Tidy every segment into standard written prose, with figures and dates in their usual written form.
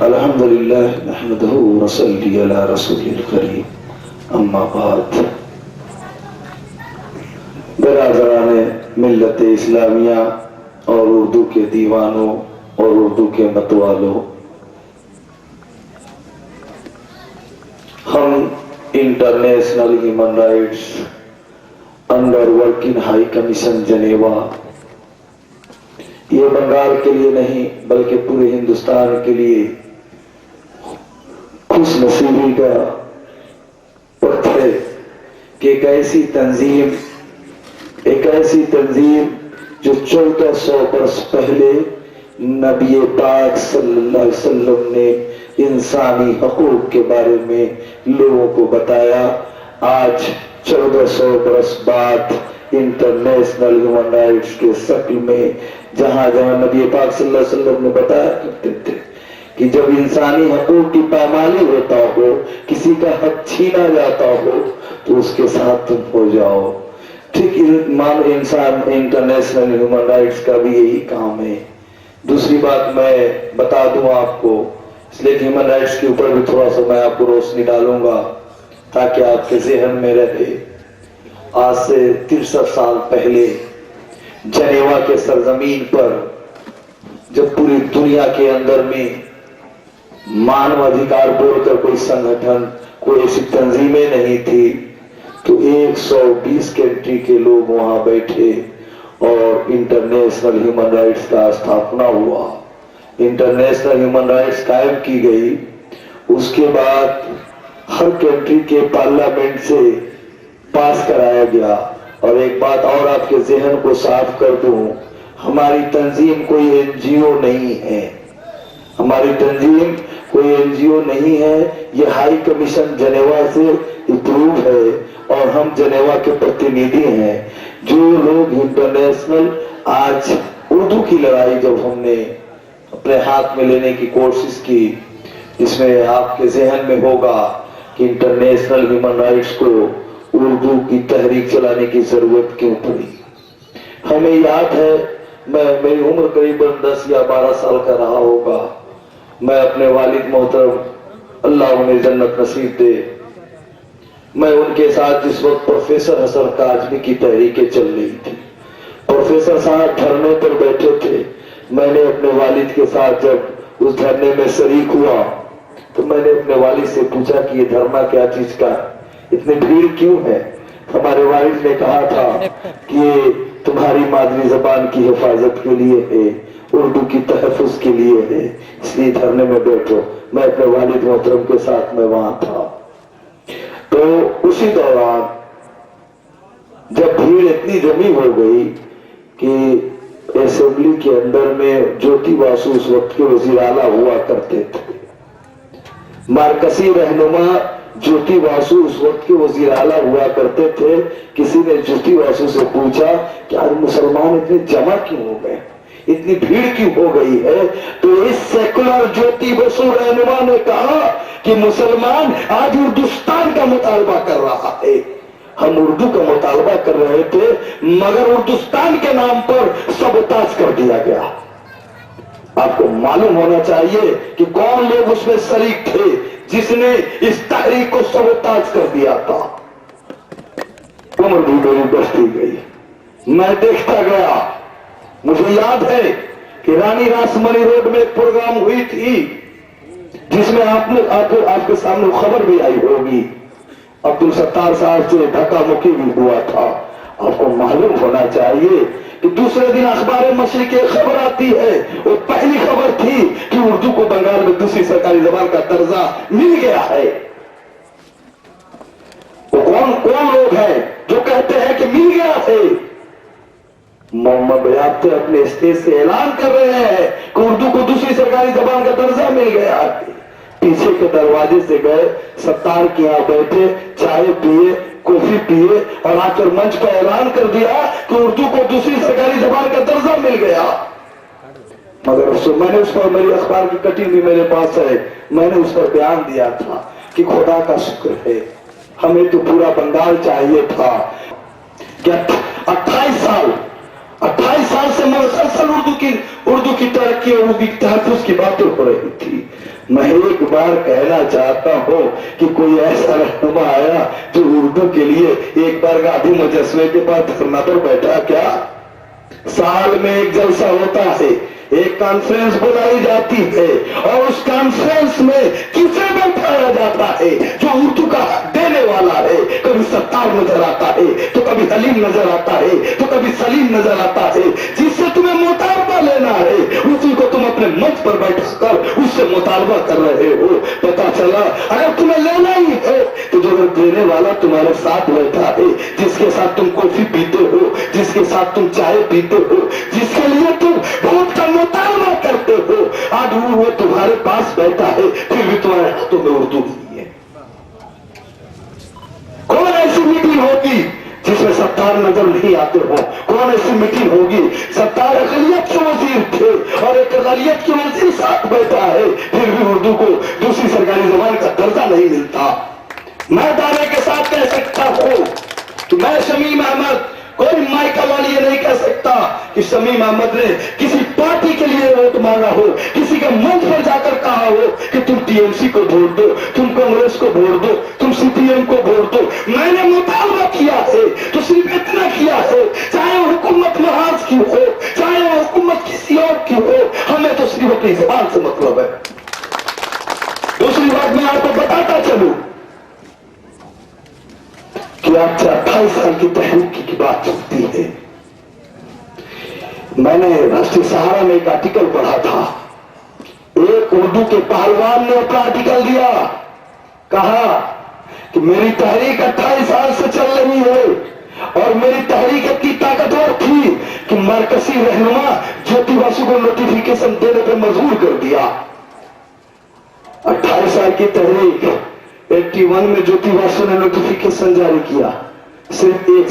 الحمدللہ نحمدہ ونصلی علی رسول الکریم اما بعد. برادران ملت اسلامیہ اور اردو کے دیوانوں اور اردو کے متوالوں، ہم international human rights under working high commission Geneva, یہ بنگال کے لیے نہیں بلکہ پورے ہندوستان کے لیے خوش نصیبی کا وقت ہے کہ ایک ایسی تنظیم جو 1400 برس پہلے نبی پاک صلی اللہ علیہ وسلم نے انسانی حقوق کے بارے میں لوگوں کو بتایا، آج 1400 برس بعد انٹرنیشنل ہیومن رائٹس کے شکل میں جہاں جہاں نبی پاک صلی اللہ علیہ وسلم نے بتایا کرتے تھے کہ جب انسانی حقوق کی پامالی ہوتا ہو، کسی کا حق چھینا جاتا ہو تو اس کے ساتھ تم ہو جاؤ. ٹھیک انسان انٹرنیشنل ہیومن رائٹس کا بھی یہی کام ہے. دوسری بات میں بتا دوں آپ کو، اس لیے کہ ہیومن رائٹس کے اوپر بھی تھوڑا سا میں آپ کو روشنی ڈالوں گا تاکہ آپ کے ذہن میں رہے. آج سے 63 سال پہلے جنیوا کے سرزمین پر جب پوری دنیا کے اندر میں مانو ادھیکار بول کر کوئی سنگھٹن، کوئی ایسی تنظیمیں نہیں تھی، تو 120 کنٹری کے لوگ وہاں بیٹھے اور انٹرنیشنل ہیومن رائٹس کا استھاپنا ہوا. انٹرنیشنل ہیومن رائٹس قائم کی گئی. اس کے بعد ہر کنٹری کے پارلیمنٹ سے پاس کرایا گیا. اور ایک بات اور آپ کے ذہن کو صاف کر دوں، ہماری تنظیم کوئی NGO نہیں ہے، ہماری تنظیم کوئی NGO نہیں ہے. یہ ہائی کمیشن جنیوا سے اپروو ہے اور ہم جنیوا کے پرتیندھی ہیں. جو لوگ انٹرنیشنل آج اردو کی لڑائی جب ہم نے اپنے ہاتھ میں لینے کی کوشش کی، اس میں آپ کے ذہن میں ہوگا کہ انٹرنیشنل ہیومن رائٹس کو اردو کی تحریک چلانے کی ضرورت کیوں پڑی. ہمیں یاد ہے، میری عمر قریب 10 یا 12 سال کا رہا ہوگا. میں اپنے والد محترم اللہ انہیں جنت نصیب دے، میں ان کے ساتھ جس وقت پروفیسر حسن کاظمی کی تحریکیں چل رہی تھی، پروفیسر صاحب دھرنے پر بیٹھے تھے. میں نے اپنے والد کے ساتھ جب اس دھرنے میں شریک ہوا تو میں نے اپنے والد سے پوچھا کہ یہ دھرنا کیا چیز کا ہے، اتنی بھیڑ کیوں ہے؟ ہمارے والد نے کہا تھا کہ یہ تمہاری مادری زبان کی حفاظت کے لیے ہے، اردو کی تحفظ کے لیے ہے، اس لیے دھرنے میں بیٹھو. میں اپنے والد محترم کے ساتھ میں وہاں تھا. تو اسی دوران جب بھیڑ اتنی جمی ہو گئی کہ اسمبلی کے اندر میں جوتی باسو اس وقت کے وزیر اعلیٰ ہوا کرتے تھے، مارکسی رہنما جوتی باسو اس وقت کے وزیر اعلیٰ ہوا کرتے تھے. کسی نے جوتی باسو سے پوچھا کہ آج مسلمان اتنے جمع کیوں ہو گئے، اتنی بھیڑ کیوں ہو گئی ہے؟ تو اس سیکولر جوتی باسو رہنما نے کہا کہ مسلمان آج اردوستان کا مطالبہ کر رہا ہے. ہم اردو کا مطالبہ کر رہے تھے مگر اردوستان کے نام پر سبوتاژ کر دیا گیا. آپ کو معلوم ہونا چاہیے کہ کون لوگ اس میں شریک تھے جس نے اس تحریک کو سبوتاژ کر دیا تھا. عمر بھی میری بڑھتی گئی، میں دیکھتا گیا. مجھے یاد ہے کہ رانی راسمنی روڈ میں ایک پروگرام ہوئی تھی جس میں آپ کے سامنے خبر بھی آئی ہوگی، عبدالستار صاحب سے دھکا مکی بھی ہوا تھا. آپ کو معلوم ہونا چاہیے کہ دوسرے دن اخبار مشرق ایک خبر آتی ہے، وہ پہلی خبر تھی کہ اردو کو بنگال میں دوسری سرکاری زبان کا درجہ مل گیا ہے. وہ کون لوگ ہیں جو کہتے ہیں کہ مل گیا ہے؟ محمد بیابتے اپنے اسٹیج سے اعلان کر رہے ہیں کہ اردو کو دوسری سرکاری زبان کا درجہ مل گیا ہے. پیچھے کے دروازے سے گئے، ستار کے یہاں بیٹھے، چائے پیے، کافی پیے اور آ کر منچ کا اعلان کر دیا کہ اردو کو دوسری سرکاری زبان کا درجہ مل گیا. مگر میں نے اس پر، میری اخبار کی کٹنگ بھی میرے پاس ہے، میں نے اس پر بیان دیا تھا کہ خدا کا شکر ہے ہمیں تو پورا بنگال چاہیے تھا. کہ 28 سال سے مسلسل उर्दू की तरक्की और उर्दू की तहफ़्फ़ुज़ की बातें हो रही थी। मैं एक बार कहना चाहता हूँ कि कोई ऐसा रहनुमा आया जो उर्दू के लिए एक बार गांधी मुजस्मे के पास धरना पर बैठा क्या? साल में एक जलसा होता है, एक कॉन्फ्रेंस बुलाई जाती है और उस कॉन्फ्रेंस में किसे बैठाया जाता है जो उर्दू का देने वाला है। कभी सत्तार नजर आता है, तो कभी हलीम नजर आता है, तो कभी सलीम नजर आता है। जिससे तुम्हें मुतालबा लेना है उसी को तुम अपने मंच पर बैठकर उससे मुतालबा कर रहे हो। पता चला अगर तुम्हें लेना ही है तो जो देने वाला तुम्हारे साथ बैठा है, जिसके साथ तुम कॉफी पीते हो, जिसके साथ तुम चाय पीते हो, जिसके लिए तुम वोट का मुतालबा करते हो, आज वो तुम्हारे पास बैठा है, फिर भी तुम्हारे हाथों में उर्दू नहीं है। कौन ऐसी मीटिंग होगी जिसमें सत्तार नजर नहीं आते हो? कौन ऐसी मीटिंग होगी? सत्तार अक़लियत के वजीर थे और एक अक़लियत के वजीर साथ बैठा है, फिर भी उर्दू को दूसरी सरकारी जबान का दर्जा नहीं मिलता। मैं दावे के साथ कह सकता हूं कि मैं शमीम अहमद, कोई माइका वाली ये नहीं कह सकता कि शमीम अहमद ने किसी पार्टी के लिए वोट मांगा हो, किसी के मंच पर जाकर कहा हो कि तुम टीएमसी को वोट दो, तुम कांग्रेस को वोट दो, तुम सीपीएम को वोट दो। मैंने मुतालबा किया है तो सिर्फ इतना किया है, चाहे वो हुकूमत महाज की हो, चाहे वो हुकूमत किसी और की हो, हमें तो सिर्फ अपनी ज़बान से मतलब है। दूसरी बात मैं आपको बताता चलूं कि आज 28 साल की तहरीक की बात चलती है। मैंने राष्ट्रीय सहारा में एक आर्टिकल पढ़ा था, एक उर्दू के पहलवान ने अपना आर्टिकल दिया, कहा कि मेरी तहरीक 28 साल से चल रही है और मेरी तहरीक इतनी ताकतवर थी कि मरकजी रहनुमा ज्योति बासु को नोटिफिकेशन देने पर मजबूर कर दिया। 28 साल की तहरीक, 81 में ज्योति बासु ने नोटिफिकेशन जारी किया। सिर्फ एक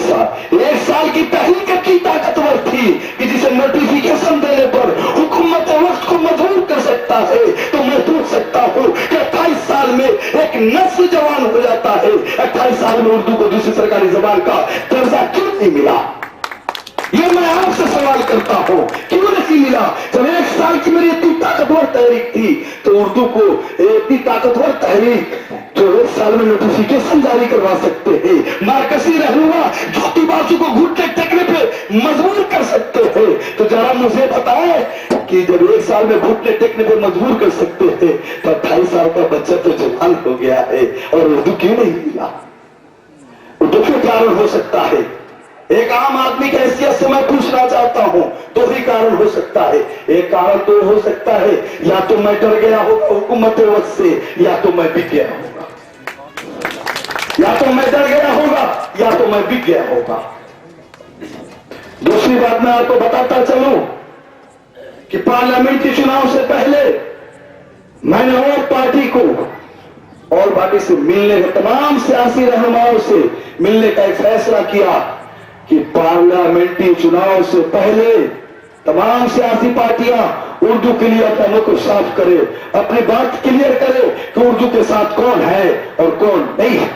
साल की तहरीक की ताकतवर थी कि जिसे नोटिफिकेशन देने पर हुकूमत वक्त को मजबूर कर सकता है। तो मैं पूछ सकता हूं कि 28 साल में एक नस्ल जवान हो जाता है, 28 साल में उर्दू को दूसरी सरकारी जबान का दर्जा क्यों नहीं मिला? ये मैं आपसे सवाल करता हूं, क्यों नहीं मिला? जब एक साल की मेरी इतनी ताकतवर तहरीक थी तो उर्दू को इतनी ताकतवर तहरीक तो एक साल में नोटिफिकेशन जारी करवा सकते हैं, मरकजी रहनुमा ज्योति बासु को घुटने टेकने पे मजबूर कर सकते हैं। तो जरा मुझे बताएं कि जब एक साल में घुटने टेकने पे मजबूर कर सकते हैं तो 28 साल का बच्चा तो जवान हो गया है और उर्दू क्यों नहीं मिला? उर्दू क्यों कारण हो सकता है? एक आम आदमी की हैसियत से मैं पूछना चाहता हूं, तो भी कारण हो सकता है। एक कारण तो हो सकता है या तो मैं डर गया होगा हुकूमत वक्त से, या तो मैं बिक गया होगा, या तो मैं डर गया होगा या तो मैं बिक गया होगा। दूसरी बात मैं आपको बताता चलूं कि पार्लियामेंट्री चुनाव से पहले मैंने और पार्टी से मिलने के तमाम सियासी रहनुमाओं से मिलने का एक फैसला किया कि पार्लियामेंट्री चुनाव से पहले तमाम सियासी पार्टियां उर्दू के लिए अपना मुख साफ करे, अपनी बात क्लियर करे कि उर्दू के साथ कौन है और कौन नहीं है।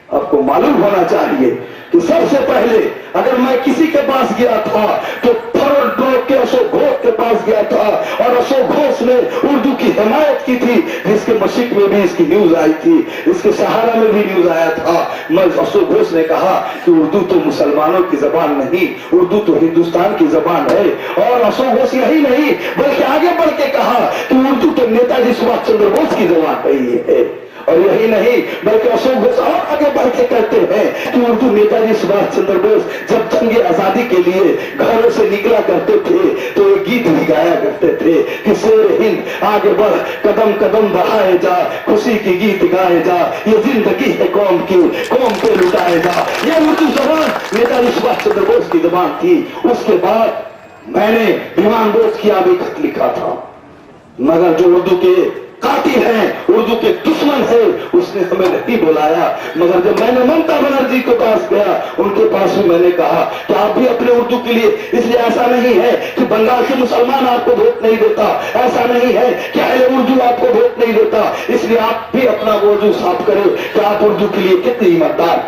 आपको मालूम होना चाहिए कि सबसे पहले अगर मैं किसी के पास गया था तो फॉरवर्ड ब्लॉक के अशोक घोष के पास गया था और अशोक घोष ने उर्दू की हिमायत की थी, जिसके मशीक में भी इसकी न्यूज आई थी, इसके सहारा में भी न्यूज आया था। मैं अशोक घोष ने कहा कि उर्दू तो मुसलमानों की जबान नहीं, उर्दू तो हिंदुस्तान की जबान है। और अशोक घोष यही नहीं बल्कि आगे बढ़ के कहा कि उर्दू तो नेताजी सुभाष चंद्र बोस की जबान है। और यही नहीं बल्कि अशोक घोष और आगे बढ़ के कहते हैं कि उर्दू नेताजी सुभाष चंद्र बोस जब जंग आजादी के लिए घरों से निकला करते थे तो एक गीत भी गाया करते थे कि शेर हिंद आगे बढ़ कदम कदम बढ़ाए जा, खुशी की गीत गाए जा, ये जिंदगी है कौम की, कौम पे लुटाए जा। ये उर्दू जबान नेताजी सुभाष चंद्र बोस की जबान थी। उसके बाद मैंने विमान बोस की भी खत लिखा था, मगर जो उर्दू के कातिल हैं, उर्दू के दुश्मन है, उसने हमें नहीं बुलाया। मगर जब मैंने ममता बनर्जी के पास गया, उनके पास भी मैंने कहा कि आप भी अपने उर्दू के लिए, इसलिए ऐसा नहीं है कि बंगाल के मुसलमान आपको वोट नहीं देता, ऐसा नहीं है कि अहले उर्दू आपको वोट नहीं देता, इसलिए आप भी अपना वजू साफ करें कि आप उर्दू के लिए कितने ईमानदार।